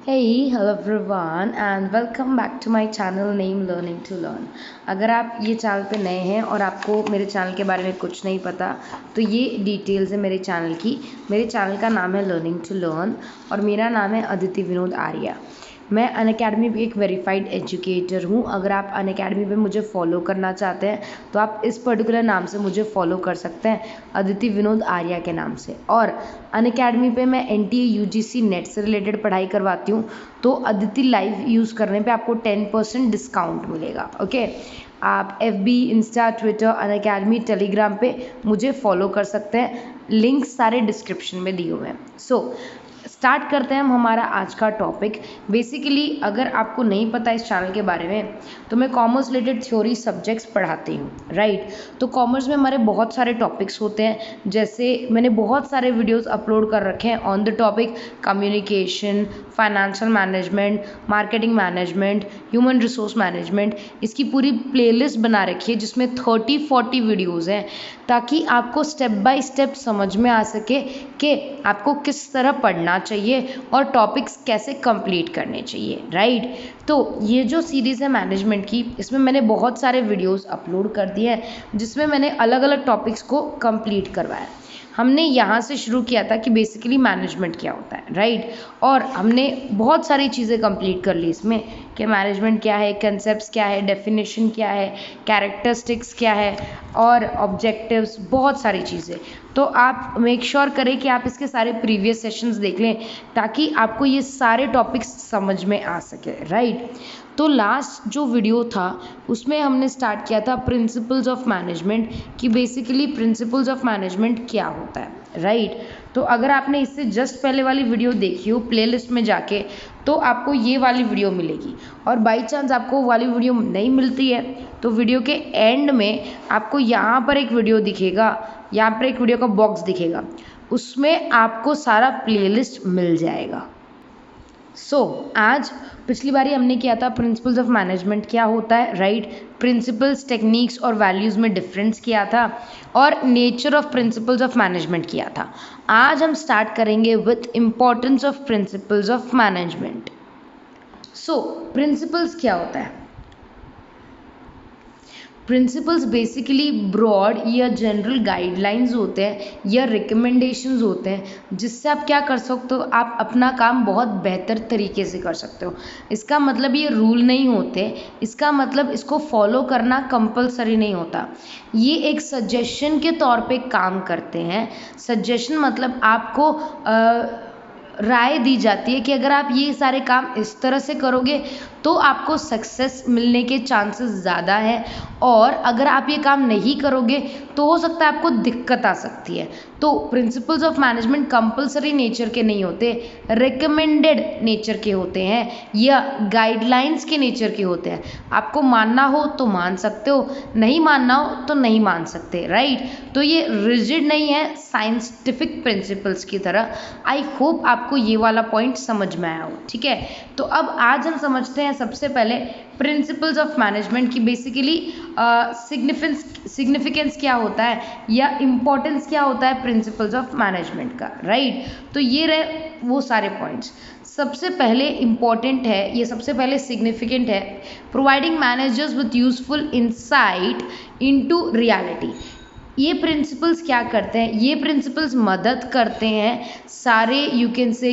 Hey, hello everyone and welcome back to my channel name Learning to Learn। अगर आप ये channel पे नए हैं और आपको मेरे चैनल के बारे में कुछ नहीं पता तो ये डिटेल्स है मेरे चैनल की। मेरे चैनल का नाम है लर्निंग टू लर्न और मेरा नाम है अदिति विनोद आर्या। मैं अनअकैडमी पे एक वेरीफाइड एजुकेटर हूँ। अगर आप अनअकैडमी पे मुझे फॉलो करना चाहते हैं तो आप इस पर्टिकुलर नाम से मुझे फॉलो कर सकते हैं, अदिति विनोद आर्या के नाम से। और अनअकैडमी पे मैं NTA UGC नेट से रिलेटेड पढ़ाई करवाती हूँ, तो अदिति लाइव यूज़ करने पे आपको 10% डिस्काउंट मिलेगा। ओके, आप FB, Insta, Twitter, Unacademy, Telegram पे मुझे फॉलो कर सकते हैं। लिंक सारे डिस्क्रिप्शन में दिए हुए हैं। स्टार्ट करते हैं हम हमारा आज का टॉपिक। बेसिकली अगर आपको नहीं पता इस चैनल के बारे में तो मैं कॉमर्स रिलेटेड थ्योरी सब्जेक्ट्स पढ़ाती हूँ, राइट। तो कॉमर्स में हमारे बहुत सारे टॉपिक्स होते हैं, जैसे मैंने बहुत सारे वीडियोस अपलोड कर रखे हैं on the topic communication, financial management, marketing management, human resource management. इसकी पूरी प्लेलिस्ट बना रखी है जिसमें 30-40 वीडियोज़ हैं, ताकि आपको स्टेप बाय स्टेप समझ में आ सके कि आपको किस तरह पढ़ना चाहिए और टॉपिक्स कैसे कंप्लीट करने चाहिए, राइट। तो ये जो सीरीज़ है मैनेजमेंट की, इसमें मैंने बहुत सारे वीडियोस अपलोड कर दिए हैं जिसमें मैंने अलग अलग टॉपिक्स को कंप्लीट करवाया। हमने यहाँ से शुरू किया था कि बेसिकली मैनेजमेंट क्या होता है, राइट। और हमने बहुत सारी चीज़ें कंप्लीट कर ली इसमें कि मैनेजमेंट क्या है, कंसेप्ट्स क्या है, डेफिनेशन क्या है, कैरेक्टरिस्टिक्स क्या है और ऑब्जेक्टिव्स, बहुत सारी चीज़ें। तो आप मेक श्योर करें कि आप इसके सारे प्रीवियस सेशंस देख लें ताकि आपको ये सारे टॉपिक्स समझ में आ सके, राइट। तो लास्ट जो वीडियो था उसमें हमने स्टार्ट किया था प्रिंसिपल्स ऑफ मैनेजमेंट, कि बेसिकली प्रिंसिपल्स ऑफ मैनेजमेंट क्या होता है, राइट। तो अगर आपने इससे जस्ट पहले वाली वीडियो देखी हो प्लेलिस्ट में जाके, तो आपको ये वाली वीडियो मिलेगी। और बाई चांस आपको वाली वीडियो नहीं मिलती है तो वीडियो के एंड में आपको यहाँ पर एक वीडियो दिखेगा, यहाँ पर एक वीडियो का बॉक्स दिखेगा, उसमें आपको सारा प्लेलिस्ट मिल जाएगा। आज पिछली बारी हमने किया था प्रिंसिपल्स ऑफ मैनेजमेंट क्या होता है, राइट। प्रिंसिपल्स, टेक्निक्स और वैल्यूज़ में डिफरेंस किया था और nature of principles of management किया था। आज हम स्टार्ट करेंगे with importance of principles of management. Principles क्या होता है? प्रिंसिपल्स बेसिकली ब्रॉड या जनरल गाइडलाइंस होते हैं या रिकमेंडेशंस होते हैं जिससे आप क्या कर सकते हो, आप अपना काम बहुत बेहतर तरीके से कर सकते हो। इसका मतलब ये रूल नहीं होते, इसका मतलब इसको फॉलो करना कंपलसरी नहीं होता। ये एक सजेशन के तौर पे काम करते हैं। सजेशन मतलब आपको राय दी जाती है कि अगर आप ये सारे काम इस तरह से करोगे तो आपको सक्सेस मिलने के चांसेस ज़्यादा हैं, और अगर आप ये काम नहीं करोगे तो हो सकता है आपको दिक्कत आ सकती है। तो principles of management compulsory nature के नहीं होते, रिकमेंडेड नेचर के होते हैं या गाइडलाइंस के नेचर के होते हैं। आपको मानना हो तो मान सकते हो, नहीं मानना हो तो नहीं मान सकते, राइट। तो ये रिजिड नहीं है साइंटिफिक प्रिंसिपल्स की तरह। आई होप आपको ये वाला पॉइंट समझ में आया हो, ठीक है। तो अब आज हम समझते हैं सबसे पहले प्रिंसिपल्स ऑफ मैनेजमेंट की बेसिकली सिग्निफिकेंस क्या होता है या इम्पोर्टेंस क्या होता है प्रिंसिपल्स ऑफ मैनेजमेंट का, राइट। तो ये रहे वो सारे पॉइंट्स। सबसे पहले इम्पॉर्टेंट है, ये सबसे पहले सिग्निफिकेंट है, providing managers with useful insight into reality. ये प्रिंसिपल्स क्या करते हैं? ये प्रिंसिपल्स मदद करते हैं सारे यू कैन से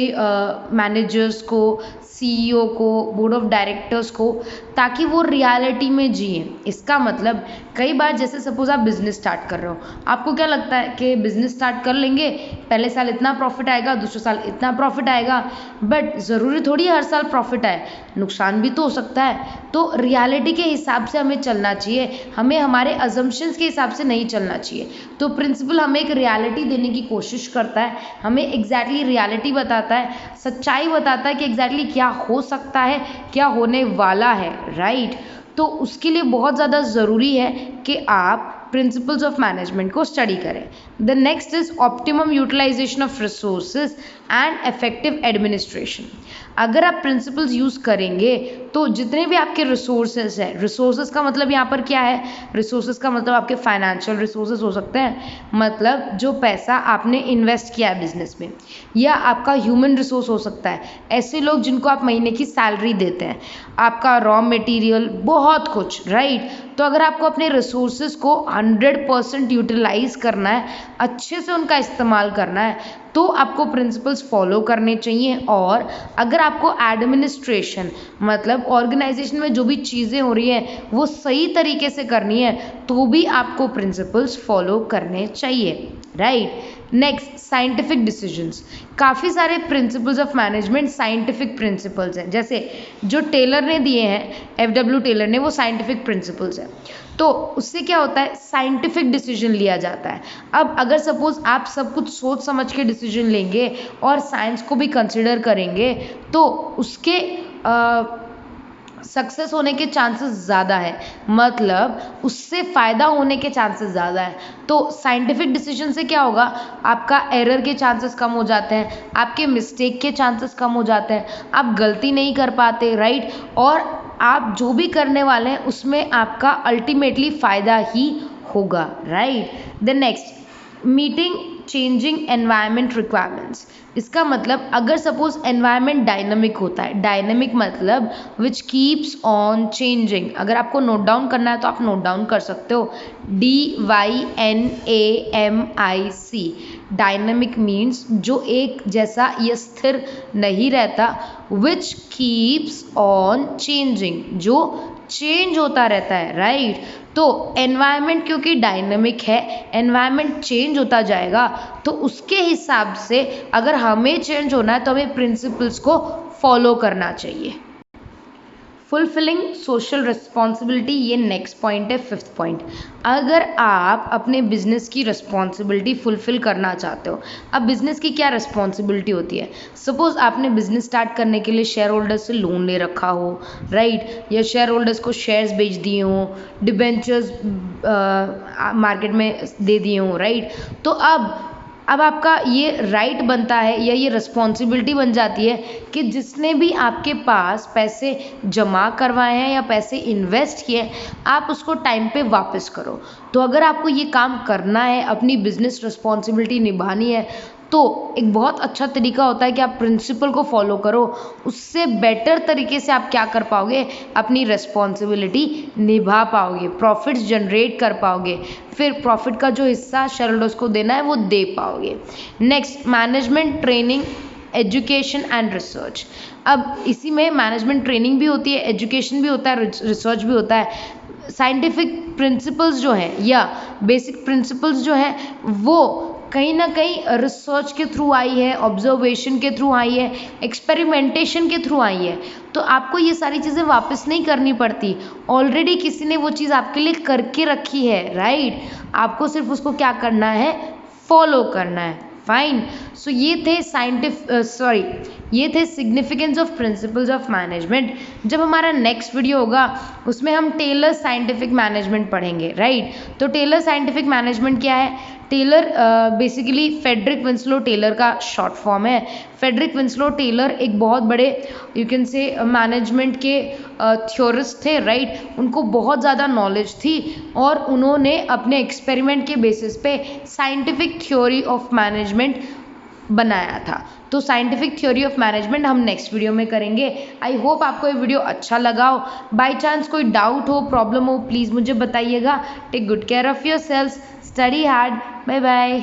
मैनेजर्स को, CEO को, बोर्ड ऑफ डायरेक्टर्स को, ताकि वो रियलिटी में जिए। इसका मतलब कई बार जैसे सपोज आप बिजनेस स्टार्ट कर रहे हो, आपको क्या लगता है कि बिजनेस स्टार्ट कर लेंगे, पहले साल इतना प्रॉफिट आएगा, दूसरे साल इतना प्रॉफिट आएगा, बट ज़रूरी थोड़ी हर साल प्रॉफिट आए, नुकसान भी तो हो सकता है। तो रियलिटी के हिसाब से हमें चलना चाहिए, हमें हमारे अजम्पशंस के हिसाब से नहीं चलना चाहिए। तो प्रिंसिपल हमें एक रियलिटी देने की कोशिश करता है, हमें एग्जैक्टली रियलिटी बताता है, सच्चाई बताता है कि एग्जैक्टली क्या हो सकता है, क्या होने वाला है, राइट। तो उसके लिए बहुत ज़्यादा ज़रूरी है कि आप प्रिंसिपल्स ऑफ मैनेजमेंट को स्टडी करें। The next is optimum utilization of resources and effective administration. अगर आप प्रिंसिपल्स यूज करेंगे तो जितने भी आपके रिसोर्सेज हैं, रिसोर्सेज का मतलब यहाँ पर क्या है, रिसोर्सेज का मतलब आपके फाइनेंशियल रिसोर्सेज हो सकते हैं, मतलब जो पैसा आपने इन्वेस्ट किया है बिजनेस में, या आपका ह्यूमन रिसोर्स हो सकता है, ऐसे लोग जिनको आप महीने की सैलरी देते हैं, आपका रॉ मटेरियल, बहुत कुछ, राइट। तो अगर आपको अपने रिसोर्सेज को 100% यूटिलाइज करना है, अच्छे से उनका इस्तेमाल करना है, तो आपको प्रिंसिपल्स फॉलो करने चाहिए। और अगर आपको एडमिनिस्ट्रेशन मतलब ऑर्गेनाइजेशन में जो भी चीज़ें हो रही हैं वो सही तरीके से करनी है, तो भी आपको प्रिंसिपल्स फॉलो करने चाहिए, राइट। Next, scientific decisions. काफ़ी सारे principles of management scientific principles हैं, जैसे जो टेलर ने दिए हैं, FW टेलर ने, वो साइंटिफिक प्रिंसिपल्स हैं। तो उससे क्या होता है, साइंटिफिक डिसीजन लिया जाता है। अब अगर सपोज आप सब कुछ सोच समझ के डिसीजन लेंगे और साइंस को भी कंसिडर करेंगे, तो उसके सक्सेस होने के चांसेस ज़्यादा है, मतलब उससे फ़ायदा होने के चांसेस ज़्यादा है। तो साइंटिफिक डिसीजन से क्या होगा, आपका एरर के चांसेस कम हो जाते हैं, आपके मिस्टेक के चांसेस कम हो जाते हैं, आप गलती नहीं कर पाते, राइट। और आप जो भी करने वाले हैं उसमें आपका अल्टीमेटली फ़ायदा ही होगा, right. The next, meeting changing environment requirements. इसका मतलब अगर सपोज एनवायरनमेंट डायनामिक होता है, डायनामिक मतलब विच कीप्स ऑन चेंजिंग। अगर आपको नोट डाउन करना है तो आप नोट डाउन कर सकते हो, DYNAMIC। डायनामिक मीन्स जो एक जैसा या स्थिर नहीं रहता, विच कीप्स ऑन चेंजिंग, जो चेंज होता रहता है, राइट। तो एनवायरनमेंट क्योंकि डायनामिक है, एनवायरनमेंट चेंज होता जाएगा, तो उसके हिसाब से अगर हमें चेंज होना है तो हमें प्रिंसिपल्स को फॉलो करना चाहिए। फुलफिलिंग सोशल रिस्पॉन्सिबिलिटी, ये नेक्स्ट पॉइंट है, 5th पॉइंट। अगर आप अपने बिजनेस की रिस्पॉन्सिबिलिटी फुलफिल करना चाहते हो, अब बिजनेस की क्या रिस्पॉन्सिबिलिटी होती है, सपोज आपने बिजनेस स्टार्ट करने के लिए शेयर होल्डर्स से लोन ले रखा हो, राइट, या शेयर होल्डर्स को शेयर्स बेच दिए हों, डिबेंचर्स मार्केट में दे दिए हों, राइट। तो अब आपका ये राइट बनता है या ये रिस्पॉन्सिबिलिटी बन जाती है कि जिसने भी आपके पास पैसे जमा करवाए हैं या पैसे इन्वेस्ट किए हैं, आप उसको टाइम पे वापस करो। तो अगर आपको ये काम करना है, अपनी बिजनेस रिस्पॉन्सिबिलिटी निभानी है, तो एक बहुत अच्छा तरीका होता है कि आप प्रिंसिपल को फॉलो करो। उससे बेटर तरीके से आप क्या कर पाओगे, अपनी रिस्पॉन्सिबिलिटी निभा पाओगे, प्रॉफिट्स जनरेट कर पाओगे, फिर प्रॉफिट का जो हिस्सा शेयर होल्डर्स को देना है वो दे पाओगे। Next, management training, education and research. अब इसी में मैनेजमेंट ट्रेनिंग भी होती है, एजुकेशन भी होता है, रिसर्च भी होता है। साइंटिफिक प्रिंसिपल्स जो हैं या बेसिक प्रिंसिपल्स जो हैं वो कहीं ना कहीं रिसर्च के थ्रू आई है, ऑब्जर्वेशन के थ्रू आई है, एक्सपेरिमेंटेशन के थ्रू आई है। तो आपको ये सारी चीज़ें वापस नहीं करनी पड़ती, ऑलरेडी किसी ने वो चीज़ आपके लिए करके रखी है, राइट। आपको सिर्फ उसको क्या करना है, फॉलो करना है, फाइन। सो ये थे significance of principles of management. जब हमारा नेक्स्ट वीडियो होगा उसमें हम टेलर साइंटिफिक मैनेजमेंट पढ़ेंगे, राइट। तो टेलर साइंटिफिक मैनेजमेंट क्या है, Taylor basically Frederick Winslow Taylor का शॉर्ट फॉर्म है। फेडरिक विंस्लो टेलर एक बहुत बड़े यू कैन से मैनेजमेंट के थ्योरिस्ट थे, राइट। उनको बहुत ज़्यादा नॉलेज थी और उन्होंने अपने एक्सपेरिमेंट के बेसिस पे साइंटिफिक थ्योरी ऑफ मैनेजमेंट बनाया था। तो साइंटिफिक थ्योरी ऑफ मैनेजमेंट हम नेक्स्ट वीडियो में करेंगे। आई होप आपको ये वीडियो अच्छा लगा हो। बाई चांस कोई डाउट हो, प्रॉब्लम हो, प्लीज़ मुझे बताइएगा। Take good care of your self, study hard, bye bye.